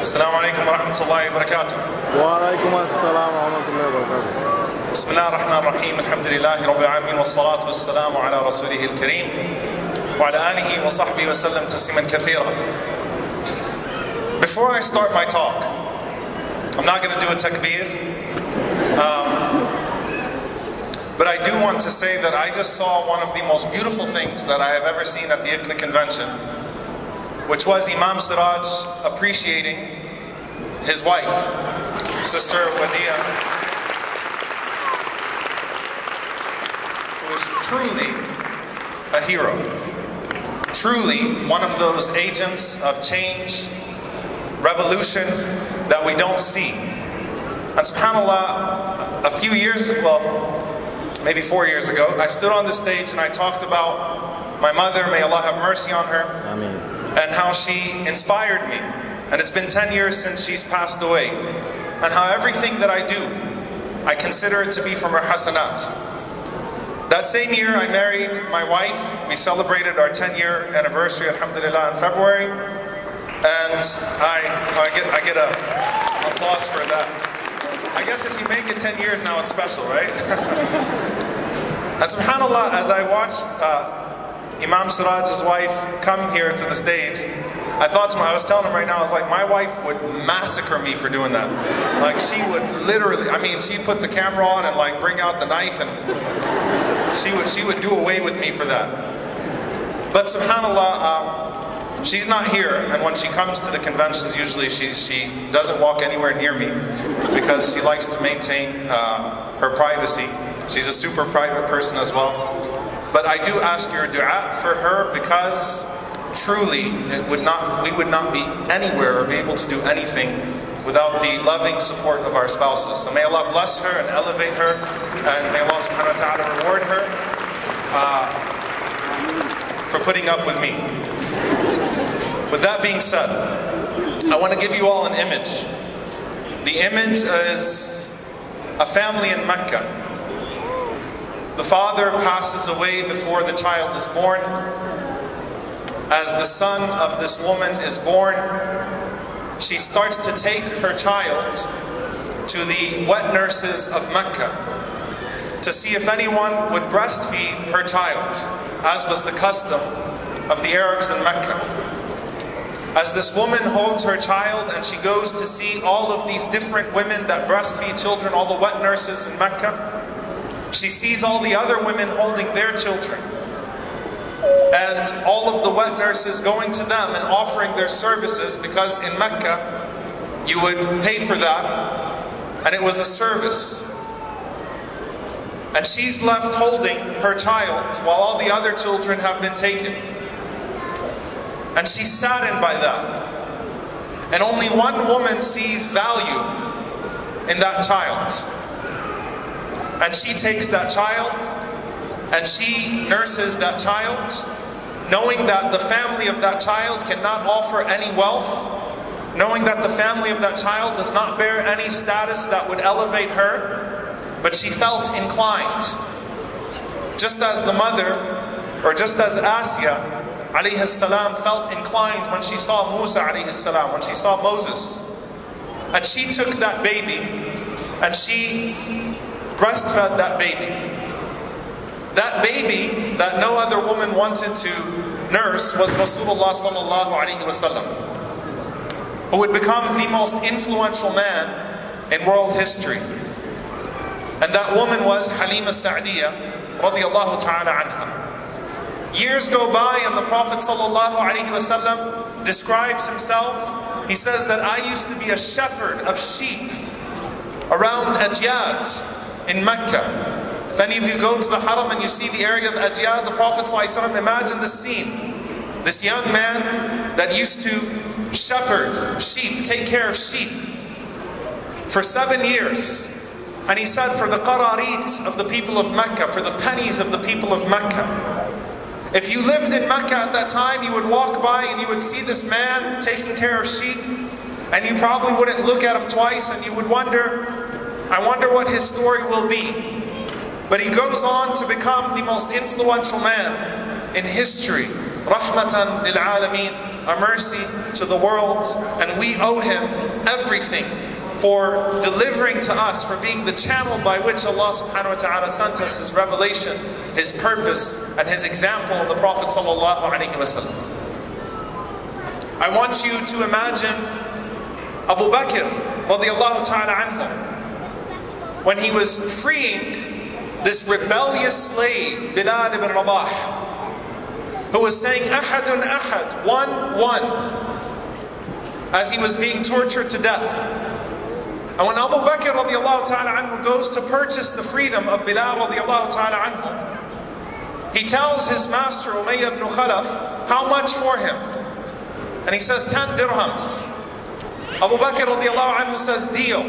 السلام عليكم ورحمة الله وبركاته. وعليكم السلام ورحمة الله وبركاته. بسم الله الرحمن الرحيم. الحمد لله رب العالمين والصلاة والسلام على رسوله الكريم وعلى آله وصحبه وسلم تسليما كثيرا. Before I start my talk, I'm not going to do a takbir, but I do want to say that I just saw one of the most beautiful things that I have ever seen at the ICNA convention, which was Imam Siraj appreciating his wife, Sister Wadia, who is truly a hero, truly one of those agents of change, revolution that we don't see. And subhanAllah, a few years, well, maybe 4 years ago, I stood on the stage and I talked about my mother, may Allah have mercy on her, Ameen. and how she inspired me. And it's been 10 years since she's passed away. And how everything that I do, I consider it to be from her hasanat. That same year I married my wife. We celebrated our 10-year anniversary, alhamdulillah, in February. And I get an applause for that. I guess if you make it 10 years now, it's special, right? And subhanAllah, as I watched Imam Siraj's wife come here to the stage, I thought to myself, I was telling him right now, I was like, my wife would massacre me for doing that. Like, she would literally, I mean, she'd put the camera on and like bring out the knife, and she would do away with me for that. But subhanAllah, she's not here, and when she comes to the conventions, usually she doesn't walk anywhere near me because she likes to maintain her privacy. She's a super private person as well. But I do ask your dua for her, because truly we would not be anywhere or be able to do anything without the loving support of our spouses. So may Allah bless her and elevate her, and may Allah subhanahu wa ta'ala reward her for putting up with me. With that being said, I want to give you all an image. The image is a family in Mecca. The father passes away before the child is born. As the son of this woman is born, she starts to take her child to the wet nurses of Mecca to see if anyone would breastfeed her child, as was the custom of the Arabs in Mecca. As this woman holds her child and she goes to see all of these different women that breastfeed children, all the wet nurses in Mecca, she sees all the other women holding their children, and all of the wet nurses going to them and offering their services, because in Mecca you would pay for that, and it was a service. And she's left holding her child while all the other children have been taken. And she's saddened by that. And only one woman sees value in that child. And she takes that child and she nurses that child, knowing that the family of that child cannot offer any wealth, knowing that the family of that child does not bear any status that would elevate her, but she felt inclined. Just as the mother, or just as Asya alayhi salam felt inclined when she saw Musa alayhi salam, when she saw Moses. And she took that baby and she breastfed that baby. That baby that no other woman wanted to nurse was Rasulullah sallallahu alayhi wasallam, who would become the most influential man in world history. And that woman was Halima Sa'diyah radiyallahu ta'ala anha. Years go by and the Prophet sallallahu alayhi wasallam describes himself. He says that I used to be a shepherd of sheep around Ajyad in Mecca. If any of you go to the Haram and you see the area of Ajyad, the Prophet ﷺ, imagine the scene. This young man that used to shepherd sheep, take care of sheep for 7 years. And he said, for the qararit of the people of Mecca, for the pennies of the people of Mecca. If you lived in Mecca at that time, you would walk by and you would see this man taking care of sheep, and you probably wouldn't look at him twice, and you would wonder, I wonder what his story will be. But he goes on to become the most influential man in history. Rahmatan lil alameen. a mercy to the world, and we owe him everything for delivering to us, for being the channel by which Allah subhanahu wa ta'ala sent us His revelation, His purpose, and His example of the Prophet sallallahu alaihi wasallam. I want you to imagine Abu Bakr radiallahu ta'ala anhu, when he was freeing this rebellious slave, Bilal ibn Rabah, who was saying, Ahadun Ahad, one, as he was being tortured to death. And when Abu Bakr radiallahu ta'ala anhu goes to purchase the freedom of Bilal radiallahu ta'ala anhu, he tells his master Umayyah ibn Khalaf, how much for him? And he says 10 dirhams. Abu Bakr radiallahu anhu says, deal.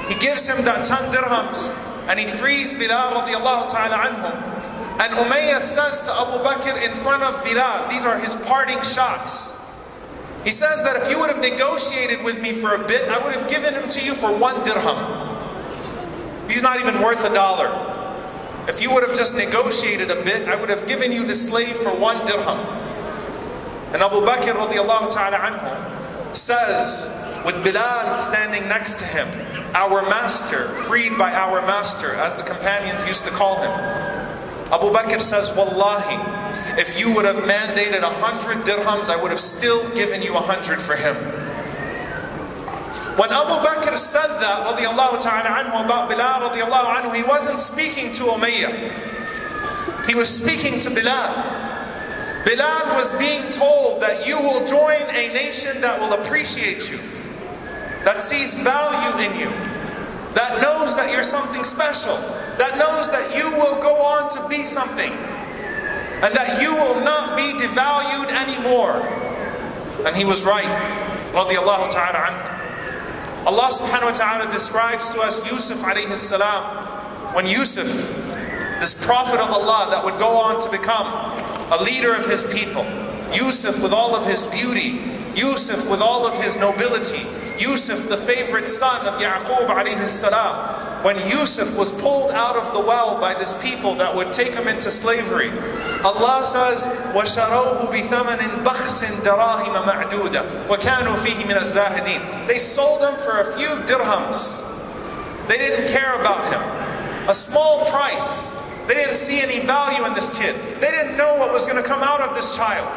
He gives him that 10 dirhams and he frees Bilal radiallahu ta'ala anhu. And Umayyah says to Abu Bakr in front of Bilal, these are his parting shots. He says that if you would have negotiated with me for a bit, I would have given him to you for 1 dirham. He's not even worth $1. If you would have just negotiated a bit, I would have given you the slave for 1 dirham. And Abu Bakr radiallahu ta'ala anhu says, with Bilal standing next to him, our master, freed by our master, as the companions used to call him. Abu Bakr says, Wallahi, if you would have mandated 100 dirhams, I would have still given you 100 for him. When Abu Bakr said that, radiallahu ta'ala anhu, about Bilal radiallahu anhu, he wasn't speaking to Umayyah. He was speaking to Bilal. Bilal was being told that you will join a nation that will appreciate you, that sees value in you, that knows that you're something special, that knows that you will go on to be something, and that you will not be devalued anymore. And he was right, radiallahu ta'ala anhu. Allah subhanahu wa ta'ala describes to us Yusuf alayhi salam, when Yusuf, this prophet of Allah that would go on to become a leader of his people, Yusuf with all of his beauty, Yusuf with all of his nobility, Yusuf the favorite son of Yaqub alayhi salam, when Yusuf was pulled out of the well by this people that would take him into slavery, Allah says, وَشَرَوْهُ بِثَمَنٍ بَخْسٍ دَرَاهِمَ مَعْدُودَ وَكَانُوا فِيهِ مِنَ الزَّاهِدِينَ. They sold him for a few dirhams. They didn't care about him. A small price. They didn't see any value in this kid. They didn't know what was going to come out of this child.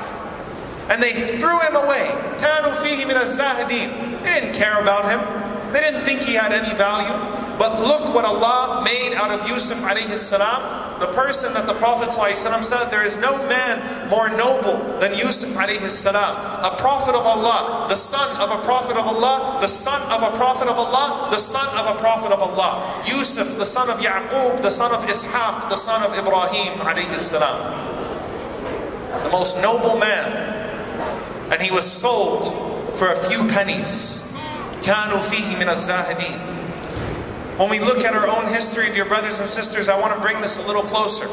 And they threw him away. كَانُوا فِيهِ مِنَ الزَّاهِدِينَ. They didn't care about him. They didn't think he had any value. But look what Allah made out of Yusuf alayhi salam, the person that the Prophet ﷺ said, there is no man more noble than Yusuf alayhi salam. A prophet of Allah, the son of a prophet of Allah, the son of a prophet of Allah, the son of a prophet of Allah. Yusuf, the son of Yaqub, the son of Ishaq, the son of Ibrahim alayhi salam. The most noble man. And he was sold for a few pennies. كَانُوا فِيهِ مِنَ الزَّاهِدِينَ. When we look at our own history, dear brothers and sisters, I want to bring this a little closer.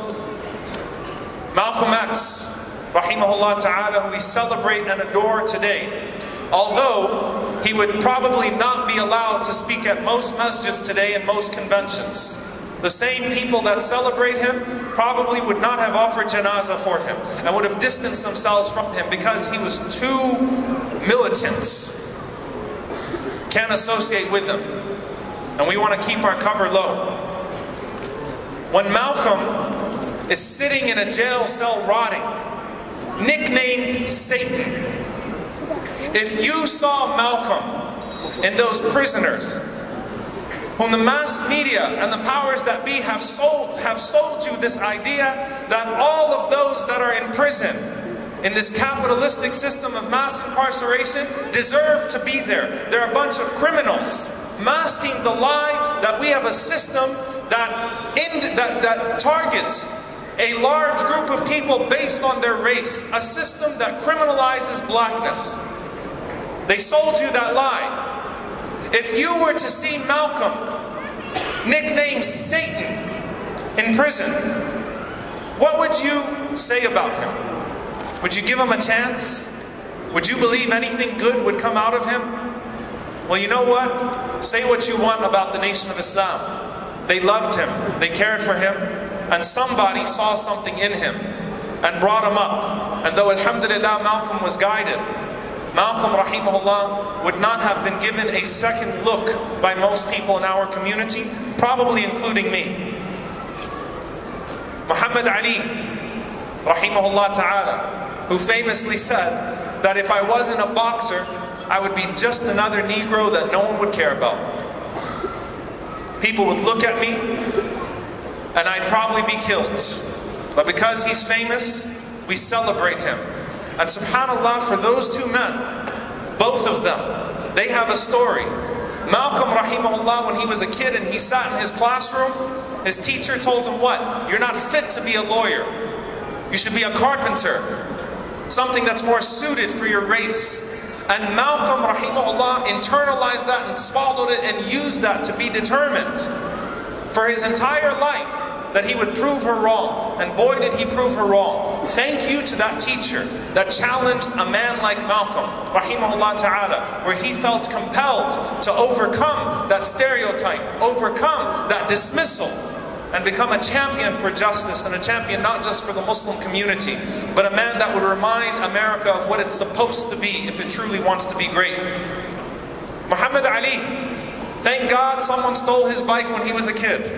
Malcolm X, rahimahullah ta'ala, who we celebrate and adore today, although he would probably not be allowed to speak at most masjids today and most conventions, the same people that celebrate him probably would not have offered janazah for him and would have distanced themselves from him because he was too militant. Can't associate with them. And we want to keep our cover low. When Malcolm is sitting in a jail cell rotting, nicknamed Satan, if you saw Malcolm in those prisoners, whom the mass media and the powers that be have sold you this idea that all of those that are in prison in this capitalistic system of mass incarceration deserve to be there. They're a bunch of criminals, masking the lie that we have a system that targets a large group of people based on their race, a system that criminalizes blackness. They sold you that lie. If you were to see Malcolm, nicknamed Satan, in prison, what would you say about him? Would you give him a chance? Would you believe anything good would come out of him? Well, you know what? Say what you want about the Nation of Islam. They loved him, they cared for him, and somebody saw something in him and brought him up. And though alhamdulillah Malcolm was guided, Malcolm rahimahullah would not have been given a second look by most people in our community, probably including me. Muhammad Ali rahimahullah ta'ala, who famously said that if I wasn't a boxer, I would be just another Negro that no one would care about. People would look at me and I'd probably be killed. But because he's famous, we celebrate him. And subhanAllah, for those two men, both of them, they have a story. Malcolm rahimahullah, when he was a kid and he sat in his classroom, his teacher told him what? You're not fit to be a lawyer. You should be a carpenter. Something that's more suited for your race. And Malcolm rahimahullah internalized that and swallowed it and used that to be determined for his entire life that he would prove her wrong. And boy did he prove her wrong. Thank you to that teacher that challenged a man like Malcolm rahimahullah ta'ala, where he felt compelled to overcome that stereotype, overcome that dismissal, and become a champion for justice, and a champion not just for the Muslim community, but a man that would remind America of what it's supposed to be if it truly wants to be great. Muhammad Ali, thank God someone stole his bike when he was a kid.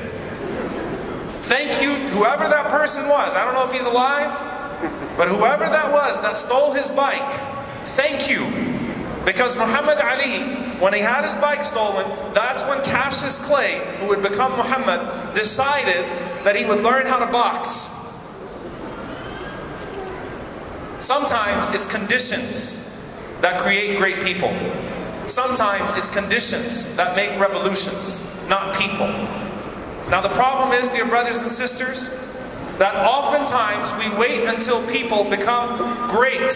Thank you, whoever that person was. I don't know if he's alive, but whoever that was that stole his bike, thank you. Because Muhammad Ali, when he had his bike stolen, that's when Cassius Clay, who would become Muhammad, decided that he would learn how to box. Sometimes it's conditions that create great people. Sometimes it's conditions that make revolutions, not people. Now the problem is, dear brothers and sisters, that oftentimes we wait until people become great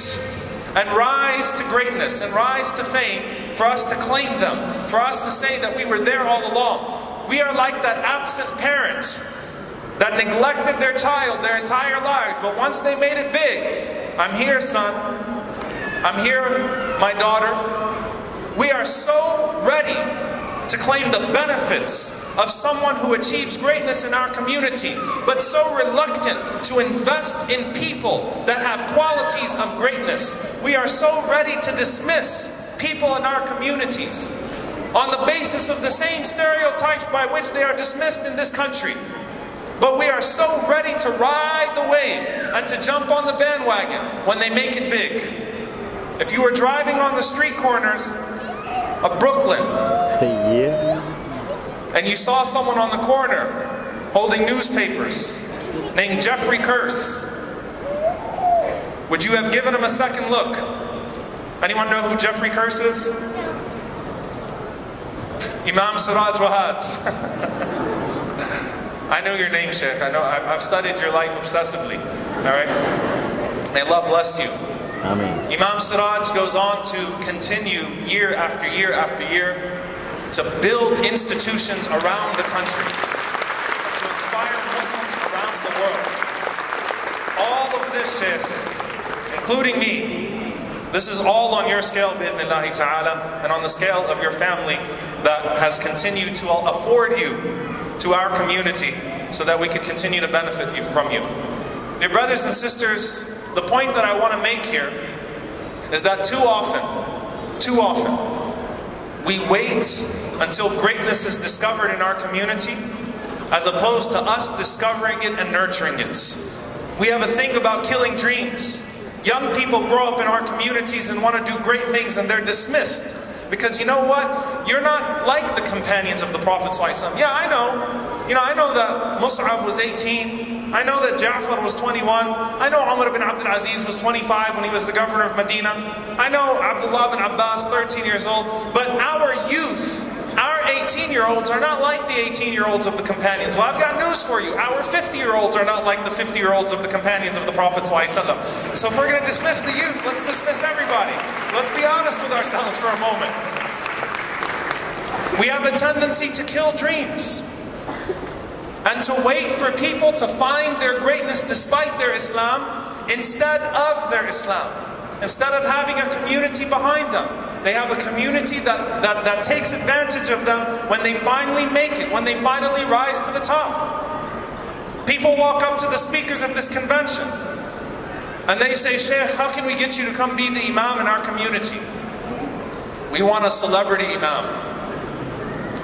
and rise to greatness and rise to fame for us to claim them, for us to say that we were there all along. We are like that absent parent that neglected their child their entire lives, but once they made it big, I'm here, son. I'm here, my daughter. We are so ready to claim the benefits of someone who achieves greatness in our community, but so reluctant to invest in people that have qualities of greatness. We are so ready to dismiss people in our communities on the basis of the same stereotypes by which they are dismissed in this country. But we are so ready to ride the wave and to jump on the bandwagon when they make it big. If you were driving on the street corners of Brooklyn, and you saw someone on the corner holding newspapers named Jeffrey Curse, would you have given him a second look? Anyone know who Jeffrey Curse is? Imam Siraj Wahaj. I know your name, Sheikh. I know I've studied your life obsessively. All right? May Allah bless you. Amen. Imam Siraj goes on to continue year after year after year to build institutions around the country, to inspire Muslims around the world. All of this, Sheikh, including me, this is all on your scale, bi'idhnillahi ta'ala, and on the scale of your family that has continued to afford you to our community so that we could continue to benefit from you. Dear brothers and sisters, the point that I want to make here is that too often, we wait until greatness is discovered in our community as opposed to us discovering it and nurturing it. We have a thing about killing dreams. Young people grow up in our communities and want to do great things, and they're dismissed. Because you know what? You're not like the companions of the Prophet ﷺ. Yeah, I know. You know, I know that Mus'ab was 18. I know that Ja'far was 21. I know Umar ibn Abdul Aziz was 25 when he was the governor of Medina. I know Abdullah ibn Abbas, 13 years old. But our youth, our 18-year-olds are not like the 18-year-olds of the companions. Well, I've got news for you. Our 50-year-olds are not like the 50-year-olds of the companions of the Prophet ﷺ. So if we're going to dismiss the youth, let's dismiss everybody. Let's be honest with ourselves for a moment. We have a tendency to kill dreams and to wait for people to find their greatness despite their Islam instead of their Islam. Instead of having a community behind them, they have a community that takes advantage of them when they finally make it, when they finally rise to the top. People walk up to the speakers of this convention And they say, Sheikh, how can we get you to come be the imam in our community? We want a celebrity imam.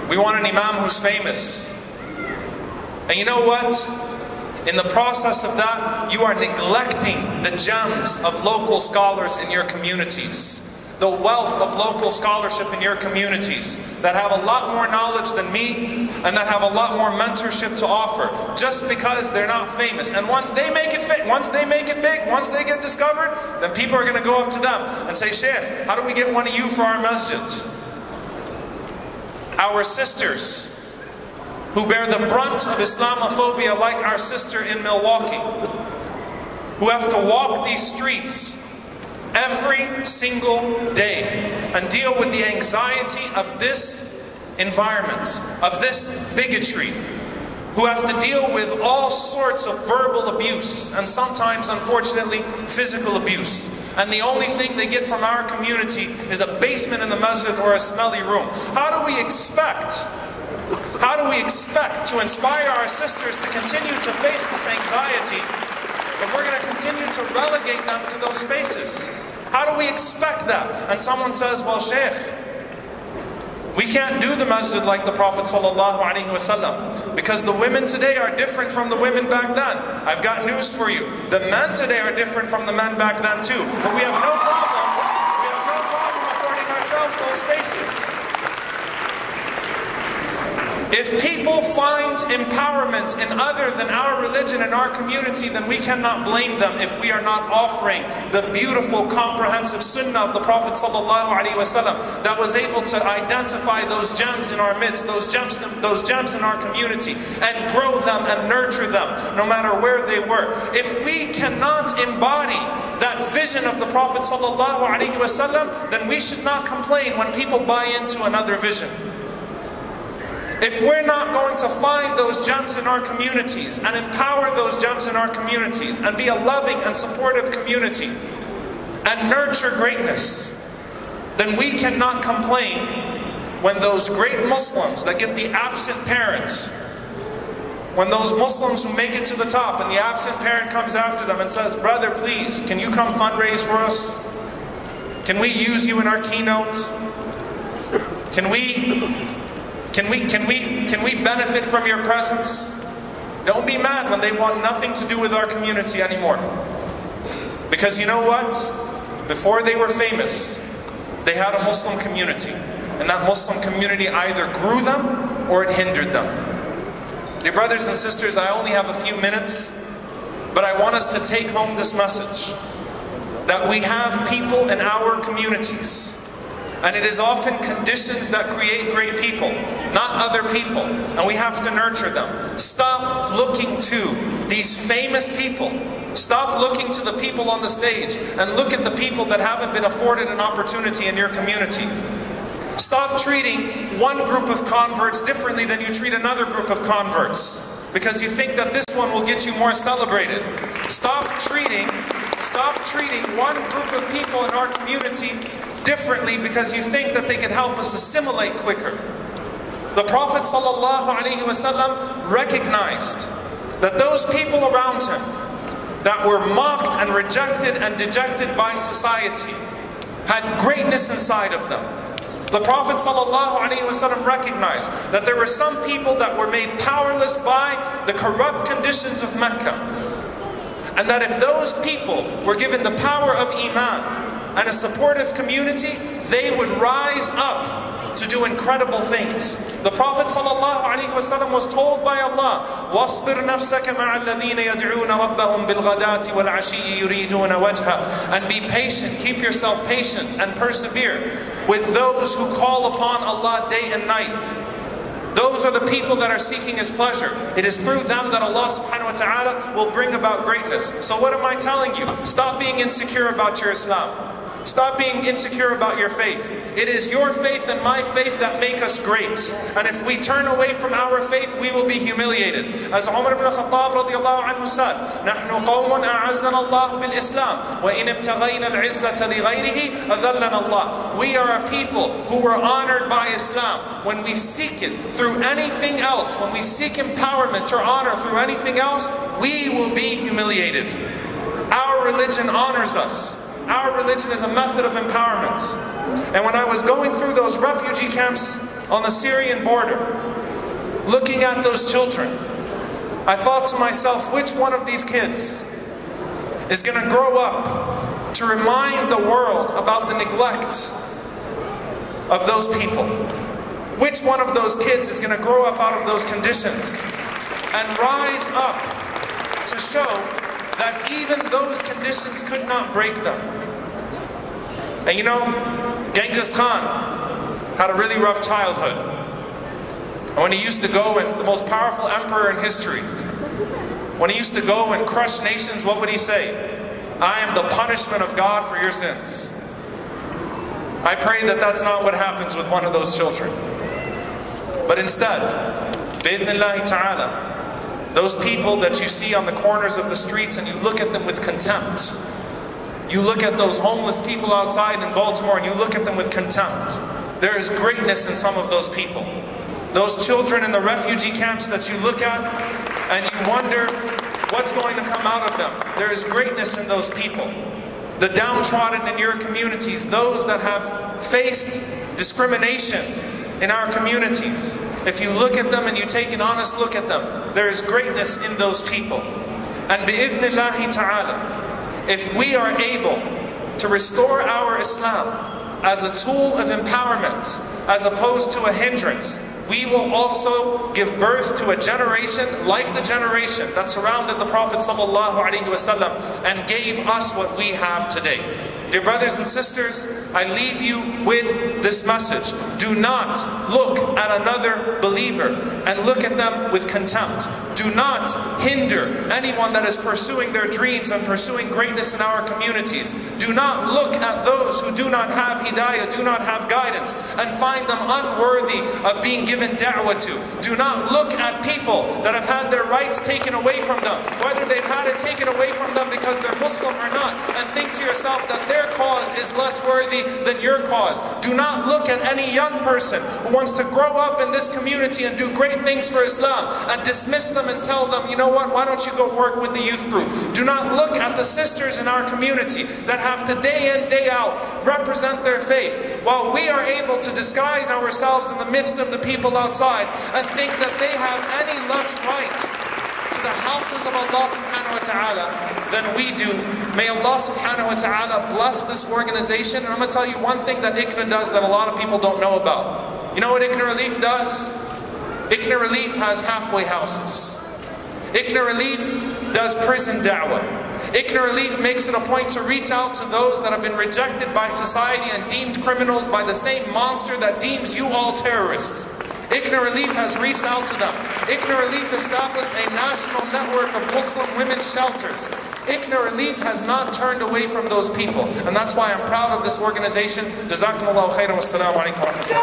We want an imam who's famous. And you know what? In the process of that, you are neglecting the gems of local scholars in your communities. The wealth of local scholarship in your communities that have a lot more knowledge than me and that have a lot more mentorship to offer, just because they're not famous. And once they make it once they make it big, once they get discovered, then people are going to go up to them and say, Sheikh, how do we get one of you for our masjid? Our sisters who bear the brunt of Islamophobia, like our sister in Milwaukee, who have to walk these streets every single day and deal with the anxiety of this environment, of this bigotry, who have to deal with all sorts of verbal abuse and sometimes, unfortunately, physical abuse. And the only thing they get from our community is a basement in the masjid or a smelly room. How do we expect to inspire our sisters to continue to face this anxiety if we're going to continue to relegate them to those spaces? How do we expect that? And someone says, well, Sheikh, we can't do the masjid like the Prophet ﷺ because the women today are different from the women back then. I've got news for you. The men today are different from the men back then too. But we have no problem affording ourselves those spaces. If people find empowerment in other than our religion and our community, then we cannot blame them if we are not offering the beautiful, comprehensive sunnah of the Prophet ﷺ that was able to identify those gems in our midst, those gems in our community, and grow them and nurture them, no matter where they were. If we cannot embody that vision of the Prophet ﷺ, then we should not complain when people buy into another vision. If we're not going to find those gems in our communities and empower those gems in our communities and be a loving and supportive community and nurture greatness, then we cannot complain when those great Muslims that get the absent parents, when those Muslims who make it to the top and the absent parent comes after them and says, brother, please, can you come fundraise for us? Can we use you in our keynotes? Can we benefit from your presence? Don't be mad when they want nothing to do with our community anymore. Because you know what? Before they were famous, they had a Muslim community. And that Muslim community either grew them or it hindered them. Dear brothers and sisters, I only have a few minutes, but I want us to take home this message. That we have people in our communities. And it is often conditions that create great people, not other people. And we have to nurture them. Stop looking to these famous people. Stop looking to the people on the stage and look at the people that haven't been afforded an opportunity in your community. Stop treating one group of converts differently than you treat another group of converts because you think that this one will get you more celebrated. Stop treating one group of people in our community differently because you think that they can help us assimilate quicker. The Prophet ﷺ recognized that those people around him that were mocked and rejected and dejected by society had greatness inside of them. The Prophet ﷺ recognized that there were some people that were made powerless by the corrupt conditions of Mecca. And that if those people were given the power of Iman and a supportive community, they would rise up to do incredible things. The Prophet ﷺ was told by Allah, وَاصْبِرْ نَفْسَكَ مَعَ الَّذِينَ يَدْعُونَ رَبَّهُمْ بِالْغَدَاةِ وَالْعَشِيِّ يُرِيدُونَ وَجْهَهُ. And be patient, keep yourself patient and persevere with those who call upon Allah day and night. Those are the people that are seeking His pleasure. It is through them that Allah subhanahu wa ta'ala will bring about greatness. So what am I telling you? Stop being insecure about your Islam. Stop being insecure about your faith. It is your faith and my faith that make us great. And if we turn away from our faith, we will be humiliated. As Omar ibn Khattab radiallahu anhu said, نَحْنُ قَوْمٌ أَعَزَّنَا اللَّهُ بِالْإِسْلَامِ وَإِنِ ابْتَغَيْنَا الْعِزَّةَ لِغَيْرِهِ أَذَلَّنَا اللَّهُ. We are a people who were honored by Islam. When we seek it through anything else, when we seek empowerment or honor through anything else, we will be humiliated. Our religion honors us. Our religion is a method of empowerment. And when I was going through those refugee camps on the Syrian border, looking at those children, I thought to myself, which one of these kids is going to grow up to remind the world about the neglect of those people? Which one of those kids is going to grow up out of those conditions and rise up to show that even those conditions could not break them? And you know, Genghis Khan had a really rough childhood. And when he used to go, and the most powerful emperor in history, when he used to go and crush nations, what would he say? I am the punishment of God for your sins. I pray that that's not what happens with one of those children. But instead, bi'idhnillahi ta'ala, those people that you see on the corners of the streets and you look at them with contempt. You look at those homeless people outside in Baltimore and you look at them with contempt. There is greatness in some of those people. Those children in the refugee camps that you look at and you wonder what's going to come out of them. There is greatness in those people. The downtrodden in your communities, those that have faced discrimination in our communities. If you look at them and you take an honest look at them, there is greatness in those people. And bi'idhnillahi ta'ala, if we are able to restore our Islam as a tool of empowerment, as opposed to a hindrance, we will also give birth to a generation like the generation that surrounded the Prophet ﷺ and gave us what we have today. Dear brothers and sisters, I leave you with this message. Do not look at another believer and look at them with contempt. Do not hinder anyone that is pursuing their dreams and pursuing greatness in our communities. Do not look at those who do not have hidayah, do not have guidance, and find them unworthy of being given da'wah to. Do not look at people that have had their rights taken away from them, whether they've had it taken away from them because they're Muslim or not, and think to yourself that their cause is less worthy than your cause. Do not look at any young person who wants to grow up in this community and do great things for Islam and dismiss them and tell them, you know what, why don't you go work with the youth group? Do not look at the sisters in our community that have to day in, day out represent their faith, while we are able to disguise ourselves in the midst of the people outside and think that they have any less rights to the houses of Allah subhanahu wa ta'ala than we do. May Allah subhanahu wa ta'ala bless this organization. And I'm going to tell you one thing that ICNA does that a lot of people don't know about. You know what ICNA Relief does? ICNA Relief has halfway houses. ICNA Relief does prison da'wah. ICNA Relief makes it a point to reach out to those that have been rejected by society and deemed criminals by the same monster that deems you all terrorists. ICNA Relief has reached out to them. ICNA Relief established a national network of Muslim women's shelters. ICNA Relief has not turned away from those people. And that's why I'm proud of this organization. Jazakumullahu khairan. Wassalamu alaikum wa rahmatullah.